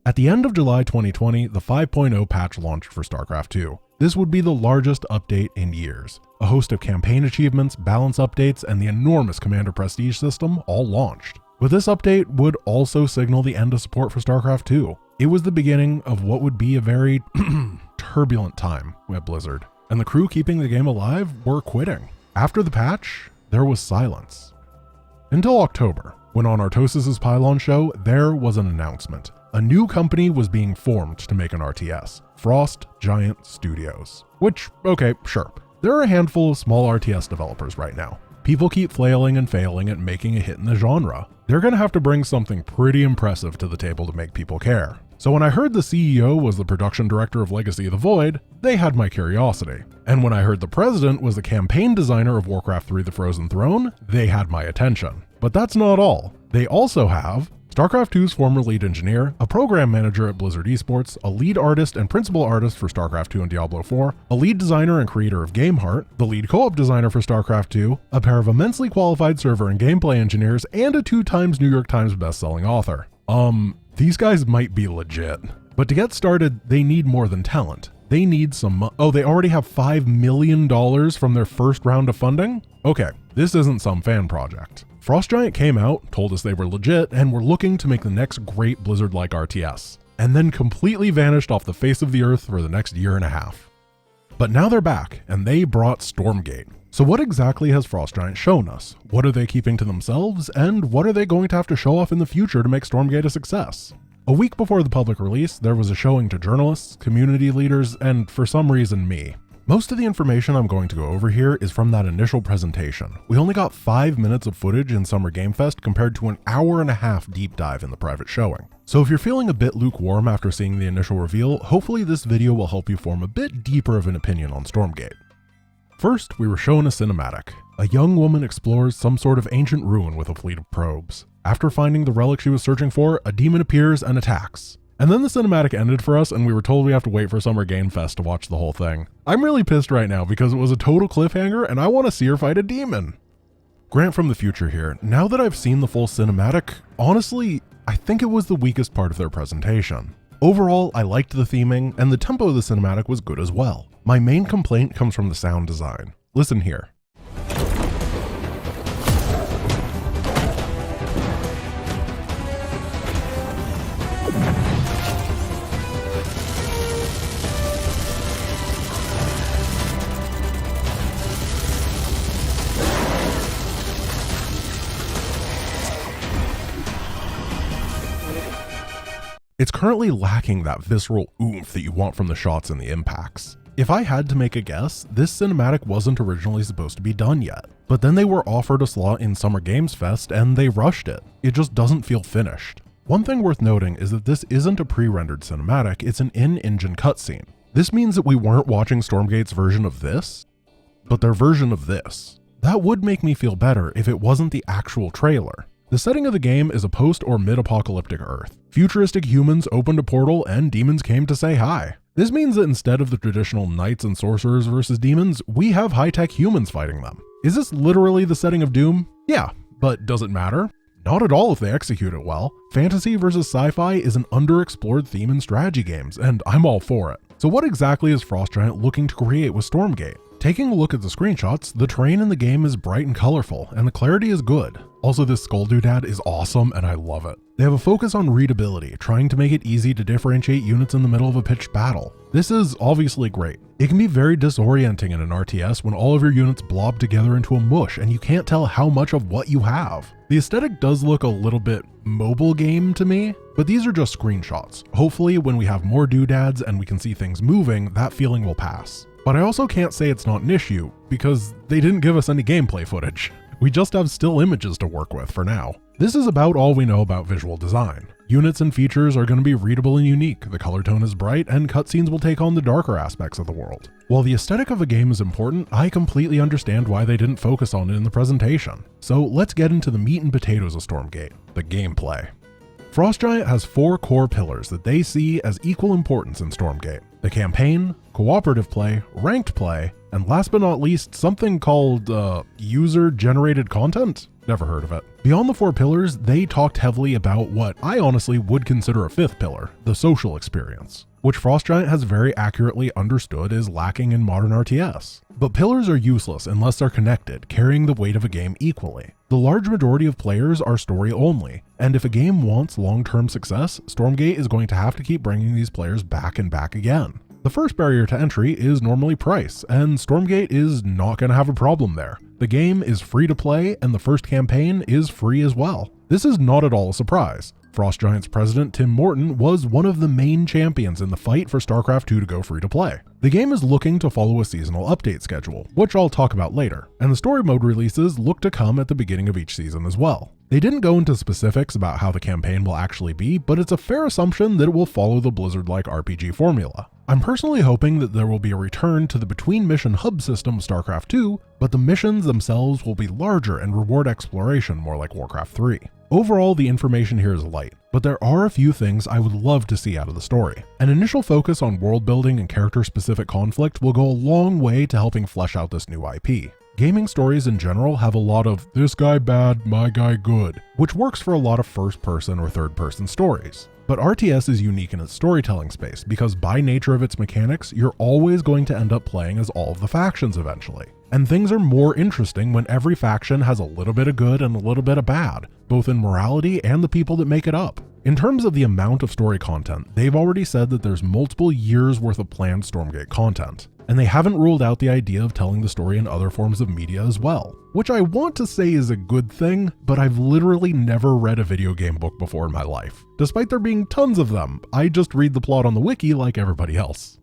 At the end of July 2020, the 5.0 patch launched for StarCraft 2. This would be the largest update in years. A host of campaign achievements, balance updates, and the enormous Commander Prestige system all launched. But this update would also signal the end of support for StarCraft 2. It was the beginning of what would be a very turbulent time at Blizzard, and the crew keeping the game alive were quitting. After the patch, there was silence. Until October, when on Artosis' Pylon show, there was an announcement. A new company was being formed to make an RTS, Frost Giant Studios. Which, okay, sure. There are a handful of small RTS developers right now. People keep flailing and failing at making a hit in the genre. They're gonna have to bring something pretty impressive to the table to make people care. So when I heard the CEO was the production director of Legacy of the Void, they had my curiosity. And when I heard the president was the campaign designer of Warcraft 3: The Frozen Throne, they had my attention. But that's not all. They also have StarCraft 2's former lead engineer, a program manager at Blizzard eSports, a lead artist and principal artist for StarCraft 2 and Diablo 4, a lead designer and creator of GameHeart, the lead co-op designer for StarCraft 2, a pair of immensely qualified server and gameplay engineers, and a 2x New York Times bestselling author. These guys might be legit. But to get started, they need more than talent. They need some they already have $5 million from their first round of funding? Okay, this isn't some fan project. Frost Giant came out, told us they were legit, and were looking to make the next great Blizzard-like RTS, and then completely vanished off the face of the earth for the next year and a half. But now they're back, and they brought Stormgate. So what exactly has Frost Giant shown us? What are they keeping to themselves, and what are they going to have to show off in the future to make Stormgate a success? A week before the public release, there was a showing to journalists, community leaders, and for some reason me. Most of the information I'm going to go over here is from that initial presentation. We only got 5 minutes of footage in Summer Game Fest compared to an hour and a half deep dive in the private showing. So if you're feeling a bit lukewarm after seeing the initial reveal, hopefully this video will help you form a bit deeper of an opinion on Stormgate. First, we were shown a cinematic. A young woman explores some sort of ancient ruin with a fleet of probes. After finding the relic she was searching for, a demon appears and attacks. And then the cinematic ended for us and we were told we have to wait for Summer Game Fest to watch the whole thing. I'm really pissed right now because it was a total cliffhanger and I want to see her fight a demon. Grant from the future here. Now that I've seen the full cinematic, honestly, I think it was the weakest part of their presentation. Overall, I liked the theming and the tempo of the cinematic was good as well. My main complaint comes from the sound design. Listen here. It's currently lacking that visceral oomph that you want from the shots and the impacts. If I had to make a guess, this cinematic wasn't originally supposed to be done yet, but then they were offered a slot in Summer Games Fest and they rushed it. It just doesn't feel finished. One thing worth noting is that this isn't a pre-rendered cinematic, it's an in-engine cutscene. This means that we weren't watching Stormgate's version of this, but their version of this. That would make me feel better if it wasn't the actual trailer. The setting of the game is a post or mid-apocalyptic Earth. Futuristic humans opened a portal and demons came to say hi. This means that instead of the traditional knights and sorcerers versus demons, we have high-tech humans fighting them. Is this literally the setting of Doom? Yeah, but does it matter? Not at all if they execute it well. Fantasy versus sci-fi is an underexplored theme in strategy games, and I'm all for it. So what exactly is Frost Giant looking to create with Stormgate? Taking a look at the screenshots, the terrain in the game is bright and colorful, and the clarity is good. Also, this skull doodad is awesome and I love it. They have a focus on readability, trying to make it easy to differentiate units in the middle of a pitched battle. This is obviously great. It can be very disorienting in an RTS when all of your units blob together into a mush and you can't tell how much of what you have. The aesthetic does look a little bit mobile game to me, but these are just screenshots. Hopefully when we have more doodads and we can see things moving, that feeling will pass. But I also can't say it's not an issue, because they didn't give us any gameplay footage. We just have still images to work with for now. This is about all we know about visual design. Units and features are going to be readable and unique, the color tone is bright, and cutscenes will take on the darker aspects of the world. While the aesthetic of a game is important, I completely understand why they didn't focus on it in the presentation. So let's get into the meat and potatoes of Stormgate, the gameplay. Frost Giant has 4 core pillars that they see as equal importance in Stormgate: the campaign, cooperative play, ranked play, and last but not least, something called user-generated content? Never heard of it. Beyond the 4 pillars, they talked heavily about what I honestly would consider a 5th pillar, the social experience, which Frostgiant has very accurately understood is lacking in modern RTS. But pillars are useless unless they're connected, carrying the weight of a game equally. The large majority of players are story only, and if a game wants long-term success, Stormgate is going to have to keep bringing these players back and back again. The first barrier to entry is normally price, and Stormgate is not going to have a problem there. The game is free to play, and the first campaign is free as well. This is not at all a surprise. Frostgiant's president Tim Morton was one of the main champions in the fight for StarCraft 2 to go free to play. The game is looking to follow a seasonal update schedule, which I'll talk about later, and the story mode releases look to come at the beginning of each season as well. They didn't go into specifics about how the campaign will actually be, but it's a fair assumption that it will follow the Blizzard-like RPG formula. I'm personally hoping that there will be a return to the between mission hub system of StarCraft 2, but the missions themselves will be larger and reward exploration more like Warcraft 3. Overall, the information here is light, but there are a few things I would love to see out of the story. An initial focus on world building and character-specific conflict will go a long way to helping flesh out this new IP. Gaming stories in general have a lot of this guy bad, my guy good, which works for a lot of first-person or third-person stories. But RTS is unique in its storytelling space because by nature of its mechanics, you're always going to end up playing as all of the factions eventually. And things are more interesting when every faction has a little bit of good and a little bit of bad, both in morality and the people that make it up. In terms of the amount of story content, they've already said that there's multiple years worth of planned Stormgate content. And they haven't ruled out the idea of telling the story in other forms of media as well, which I want to say is a good thing, but I've literally never read a video game book before in my life. Despite there being tons of them, I just read the plot on the wiki like everybody else.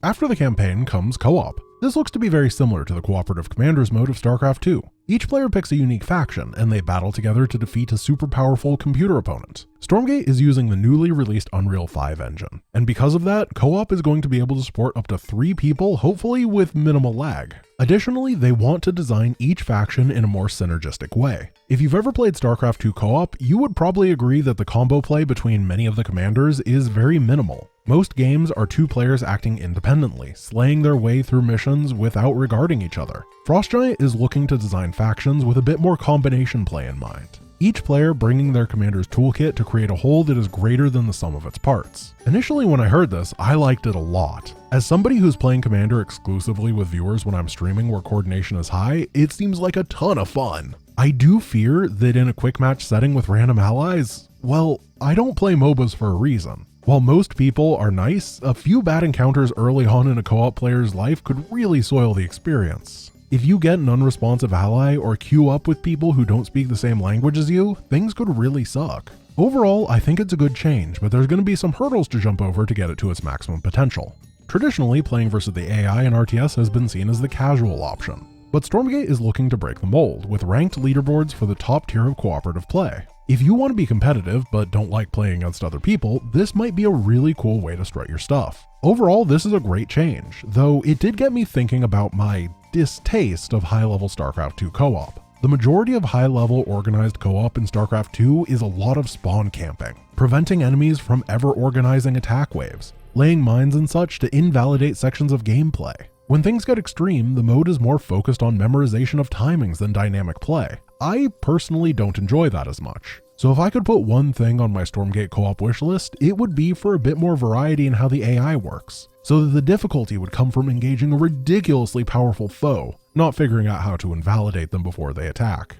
After the campaign comes co-op. This looks to be very similar to the Cooperative Commanders mode of StarCraft 2. Each player picks a unique faction, and they battle together to defeat a super powerful computer opponent. Stormgate is using the newly released Unreal 5 engine, and because of that, co-op is going to be able to support up to 3 people, hopefully with minimal lag. Additionally, they want to design each faction in a more synergistic way. If you've ever played StarCraft 2 co-op, you would probably agree that the combo play between many of the commanders is very minimal. Most games are 2 players acting independently, slaying their way through missions without regarding each other. Frostgiant is looking to design factions with a bit more combination play in mind, each player bringing their commander's toolkit to create a whole that is greater than the sum of its parts. Initially when I heard this, I liked it a lot. As somebody who's playing Commander exclusively with viewers when I'm streaming where coordination is high, it seems like a ton of fun. I do fear that in a quick match setting with random allies, well, I don't play MOBAs for a reason. While most people are nice, a few bad encounters early on in a co-op player's life could really soil the experience. If you get an unresponsive ally or queue up with people who don't speak the same language as you, things could really suck. Overall, I think it's a good change, but there's going to be some hurdles to jump over to get it to its maximum potential. Traditionally, playing versus the AI in RTS has been seen as the casual option, but Stormgate is looking to break the mold with ranked leaderboards for the top tier of cooperative play. If you want to be competitive but don't like playing against other people, this might be a really cool way to strut your stuff. Overall, this is a great change, though it did get me thinking about my distaste of high-level StarCraft 2 co-op. The majority of high-level organized co-op in StarCraft 2 is a lot of spawn camping, preventing enemies from ever organizing attack waves, laying mines and such to invalidate sections of gameplay. When things get extreme, the mode is more focused on memorization of timings than dynamic play. I personally don't enjoy that as much. So if I could put one thing on my Stormgate co-op wishlist, it would be for a bit more variety in how the AI works, so that the difficulty would come from engaging a ridiculously powerful foe, not figuring out how to invalidate them before they attack.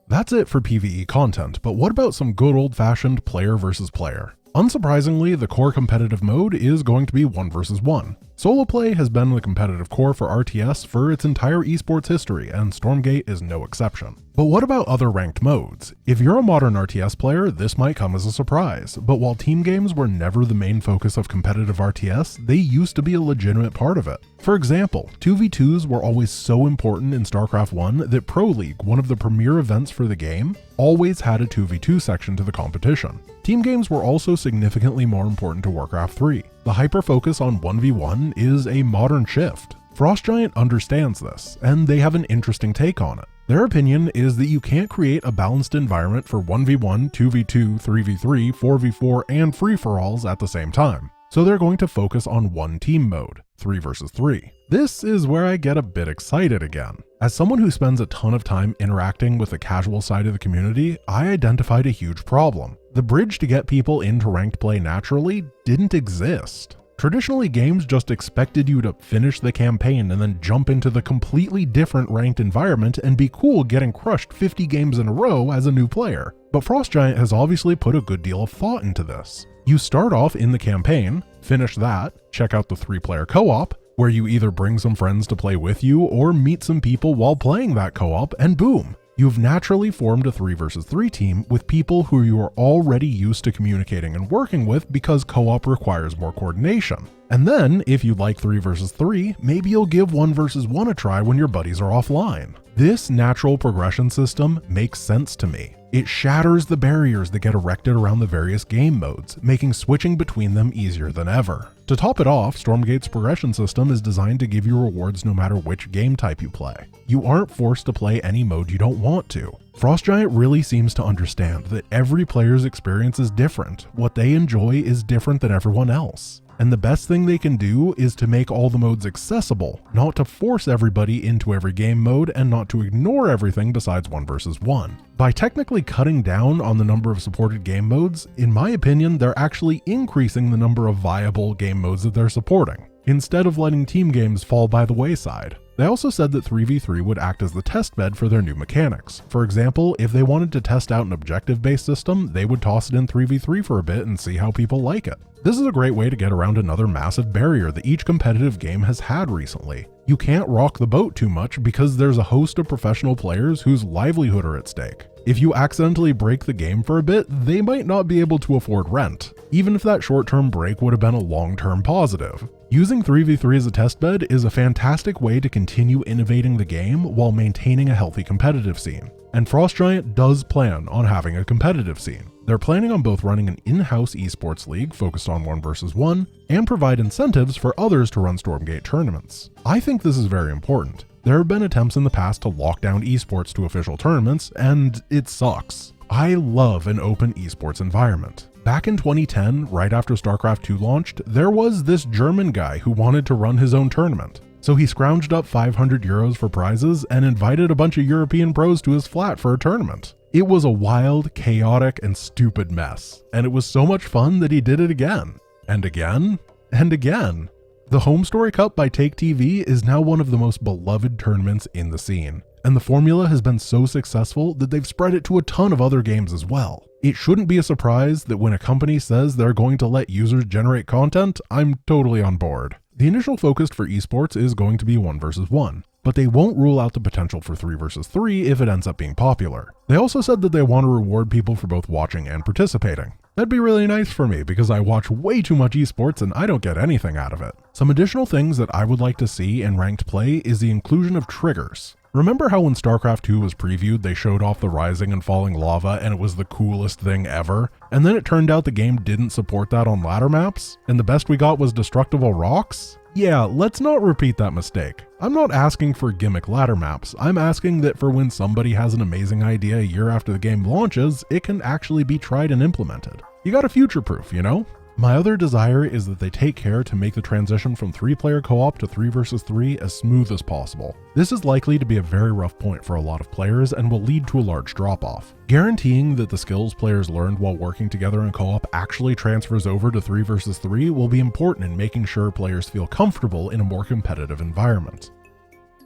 That's it for PvE content, but what about some good old-fashioned player versus player? Unsurprisingly, the core competitive mode is going to be 1 versus 1. Solo play has been the competitive core for RTS for its entire esports history, and Stormgate is no exception. But what about other ranked modes? If you're a modern RTS player, this might come as a surprise, but while team games were never the main focus of competitive RTS, they used to be a legitimate part of it. For example, 2v2s were always so important in StarCraft 1 that Pro League, one of the premier events for the game, always had a 2v2 section to the competition. Team games were also significantly more important to Warcraft 3. The hyper-focus on 1v1 is a modern shift. Frostgiant understands this, and they have an interesting take on it. Their opinion is that you can't create a balanced environment for 1v1, 2v2, 3v3, 4v4, and free-for-alls at the same time. So they're going to focus on one team mode, 3 versus 3. This is where I get a bit excited again. As someone who spends a ton of time interacting with the casual side of the community, I identified a huge problem. The bridge to get people into ranked play naturally didn't exist. Traditionally, games just expected you to finish the campaign and then jump into the completely different ranked environment and be cool getting crushed 50 games in a row as a new player. But Frost Giant has obviously put a good deal of thought into this. You start off in the campaign, finish that, check out the 3-player co-op, where you either bring some friends to play with you or meet some people while playing that co-op, and boom! You've naturally formed a 3 versus 3 team with people who you are already used to communicating and working with because co-op requires more coordination. And then, if you like 3 versus 3, maybe you'll give 1 versus 1 a try when your buddies are offline. This natural progression system makes sense to me. It shatters the barriers that get erected around the various game modes, making switching between them easier than ever. To top it off, Stormgate's progression system is designed to give you rewards no matter which game type you play. You aren't forced to play any mode you don't want to. Frost Giant really seems to understand that every player's experience is different. What they enjoy is different than everyone else. And the best thing they can do is to make all the modes accessible, not to force everybody into every game mode and not to ignore everything besides 1 versus 1. By technically cutting down on the number of supported game modes, in my opinion, they're actually increasing the number of viable game modes that they're supporting, instead of letting team games fall by the wayside. They also said that 3v3 would act as the test bed for their new mechanics. For example, if they wanted to test out an objective-based system, they would toss it in 3v3 for a bit and see how people like it. This is a great way to get around another massive barrier that each competitive game has had recently. You can't rock the boat too much because there's a host of professional players whose livelihood are at stake. If you accidentally break the game for a bit, they might not be able to afford rent, even if that short-term break would have been a long-term positive. Using 3v3 as a testbed is a fantastic way to continue innovating the game while maintaining a healthy competitive scene. And Frost Giant does plan on having a competitive scene. They're planning on both running an in-house eSports league focused on 1 versus 1 and provide incentives for others to run Stormgate tournaments. I think this is very important. There have been attempts in the past to lock down esports to official tournaments, and it sucks. I love an open esports environment. Back in 2010, right after StarCraft 2 launched, there was this German guy who wanted to run his own tournament. So he scrounged up 500 euros for prizes and invited a bunch of European pros to his flat for a tournament. It was a wild, chaotic, and stupid mess, and it was so much fun that he did it again, and again, and again. The Home Story Cup by Take TV is now one of the most beloved tournaments in the scene, and the formula has been so successful that they've spread it to a ton of other games as well. It shouldn't be a surprise that when a company says they're going to let users generate content, I'm totally on board. The initial focus for esports is going to be 1 versus 1, but they won't rule out the potential for 3 versus 3 if it ends up being popular. They also said that they want to reward people for both watching and participating. That'd be really nice for me because I watch way too much esports and I don't get anything out of it. Some additional things that I would like to see in ranked play is the inclusion of triggers. Remember how when StarCraft 2 was previewed, they showed off the rising and falling lava and it was the coolest thing ever? And then it turned out the game didn't support that on ladder maps, and the best we got was destructible rocks? Yeah, let's not repeat that mistake. I'm not asking for gimmick ladder maps, I'm asking that for when somebody has an amazing idea a year after the game launches, it can actually be tried and implemented. You gotta future-proof, you know? My other desire is that they take care to make the transition from 3-player co-op to 3 versus 3 as smooth as possible. This is likely to be a very rough point for a lot of players and will lead to a large drop-off. Guaranteeing that the skills players learned while working together in co-op actually transfers over to 3 versus 3 will be important in making sure players feel comfortable in a more competitive environment.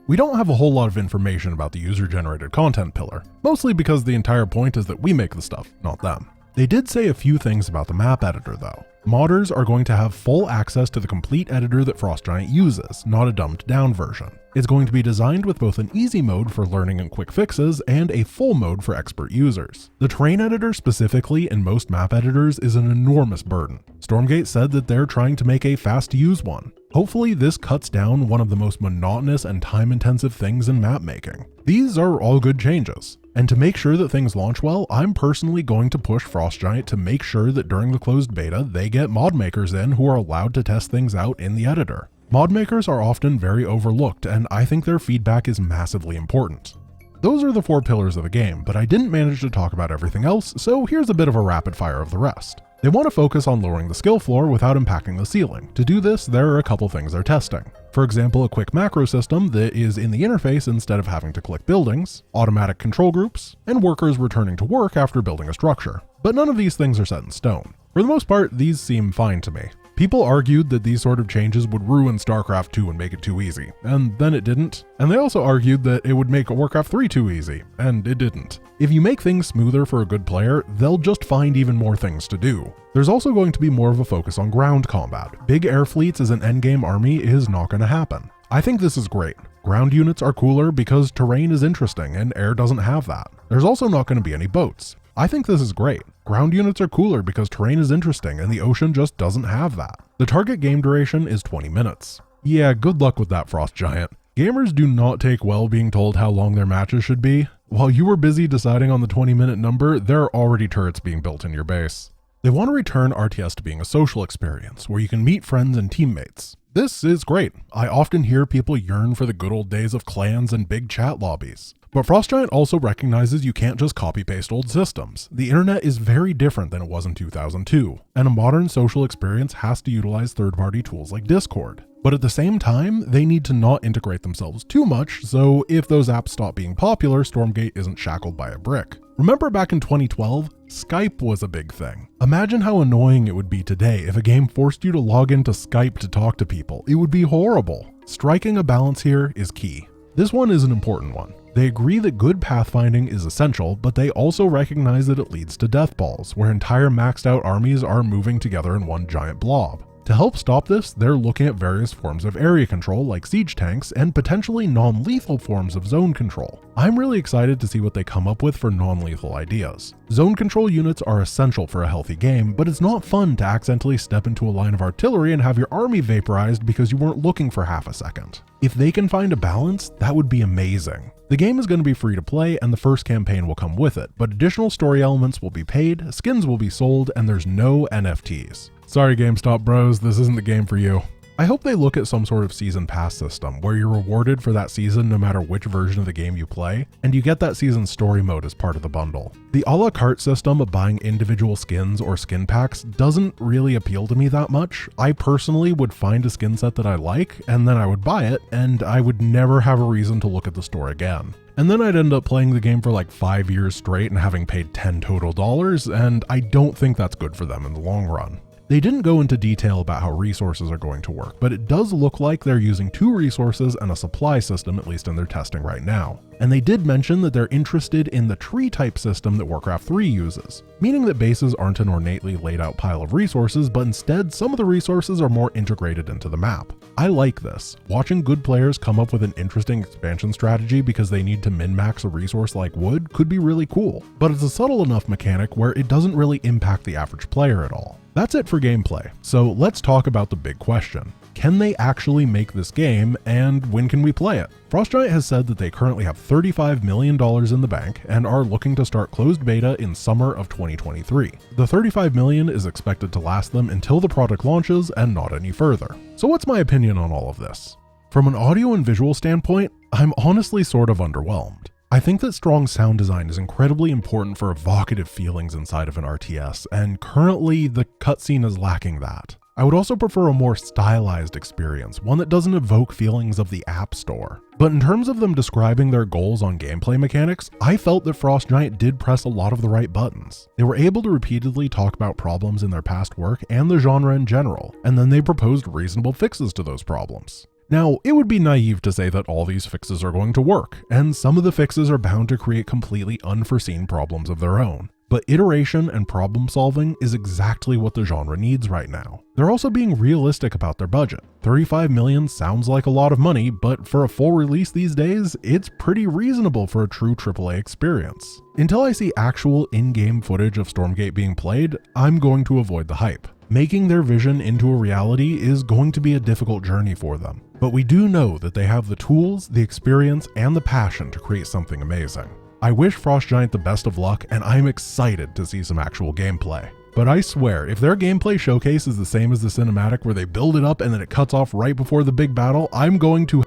We don't have a whole lot of information about the user-generated content pillar, mostly because the entire point is that we make the stuff, not them. They did say a few things about the map editor though. Modders are going to have full access to the complete editor that Frost Giant uses, not a dumbed down version. It's going to be designed with both an easy mode for learning and quick fixes and a full mode for expert users. The terrain editor specifically in most map editors is an enormous burden. Stormgate said that they're trying to make a fast to use one. Hopefully this cuts down one of the most monotonous and time-intensive things in map making. These are all good changes. And to make sure that things launch well, I'm personally going to push Frost Giant to make sure that during the closed beta, they get mod makers in who are allowed to test things out in the editor. Mod makers are often very overlooked, and I think their feedback is massively important. Those are the 4 pillars of the game, but I didn't manage to talk about everything else, so here's a bit of a rapid fire of the rest. They want to focus on lowering the skill floor without impacting the ceiling. To do this, there are a couple things they're testing. For example, a quick macro system that is in the interface instead of having to click buildings, automatic control groups, and workers returning to work after building a structure. But none of these things are set in stone. For the most part, these seem fine to me. People argued that these sort of changes would ruin StarCraft 2 and make it too easy, and then it didn't. And they also argued that it would make Warcraft 3 too easy, and it didn't. If you make things smoother for a good player, they'll just find even more things to do. There's also going to be more of a focus on ground combat. Big air fleets as an endgame army is not going to happen. I think this is great. Ground units are cooler because terrain is interesting and air doesn't have that. There's also not going to be any boats. I think this is great. Ground units are cooler because terrain is interesting and the ocean just doesn't have that. The target game duration is 20 minutes. Yeah, good luck with that, Frost Giant. Gamers do not take well being told how long their matches should be. While you were busy deciding on the 20-minute number, there are already turrets being built in your base. They want to return RTS to being a social experience where you can meet friends and teammates. This is great. I often hear people yearn for the good old days of clans and big chat lobbies. But Frost Giant also recognizes you can't just copy-paste old systems. The internet is very different than it was in 2002, and a modern social experience has to utilize third-party tools like Discord. But at the same time, they need to not integrate themselves too much, so if those apps stop being popular, Stormgate isn't shackled by a brick. Remember back in 2012, Skype was a big thing. Imagine how annoying it would be today if a game forced you to log into Skype to talk to people. It would be horrible. Striking a balance here is key. This one is an important one. They agree that good pathfinding is essential, but they also recognize that it leads to death balls, where entire maxed out armies are moving together in one giant blob. To help stop this, they're looking at various forms of area control like siege tanks and potentially non-lethal forms of zone control. I'm really excited to see what they come up with for non-lethal ideas. Zone control units are essential for a healthy game, but it's not fun to accidentally step into a line of artillery and have your army vaporized because you weren't looking for half a second. If they can find a balance, that would be amazing. The game is going to be free to play and the first campaign will come with it, but additional story elements will be paid, skins will be sold, and there's no NFTs. Sorry GameStop bros, this isn't the game for you. I hope they look at some sort of season pass system where you're rewarded for that season no matter which version of the game you play, and you get that season's story mode as part of the bundle. The a la carte system of buying individual skins or skin packs doesn't really appeal to me that much. I personally would find a skin set that I like, and then I would buy it, and I would never have a reason to look at the store again. And then I'd end up playing the game for like 5 years straight and having paid $10 total, and I don't think that's good for them in the long run. They didn't go into detail about how resources are going to work, but it does look like they're using 2 resources and a supply system, at least in their testing right now. And they did mention that they're interested in the tree type system that Warcraft 3 uses, meaning that bases aren't an ornately laid out pile of resources, but instead some of the resources are more integrated into the map. I like this. Watching good players come up with an interesting expansion strategy because they need to min-max a resource like wood could be really cool, but it's a subtle enough mechanic where it doesn't really impact the average player at all. That's it for gameplay, so let's talk about the big question. Can they actually make this game, and when can we play it? Frost Giant has said that they currently have $35 million in the bank and are looking to start closed beta in summer of 2023. The $35 million is expected to last them until the product launches and not any further. So what's my opinion on all of this? From an audio and visual standpoint, I'm honestly sort of underwhelmed. I think that strong sound design is incredibly important for evocative feelings inside of an RTS, and currently the cutscene is lacking that. I would also prefer a more stylized experience, one that doesn't evoke feelings of the App Store. But in terms of them describing their goals on gameplay mechanics, I felt that Frost Giant did press a lot of the right buttons. They were able to repeatedly talk about problems in their past work and the genre in general, and then they proposed reasonable fixes to those problems. Now, it would be naive to say that all these fixes are going to work, and some of the fixes are bound to create completely unforeseen problems of their own. But iteration and problem solving is exactly what the genre needs right now. They're also being realistic about their budget. $35 million sounds like a lot of money, but for a full release these days, it's pretty reasonable for a true AAA experience. Until I see actual in-game footage of Stormgate being played, I'm going to avoid the hype. Making their vision into a reality is going to be a difficult journey for them, but we do know that they have the tools, the experience, and the passion to create something amazing. I wish Frost Giant the best of luck, and I'm excited to see some actual gameplay. But I swear, if their gameplay showcase is the same as the cinematic where they build it up and then it cuts off right before the big battle, I'm going to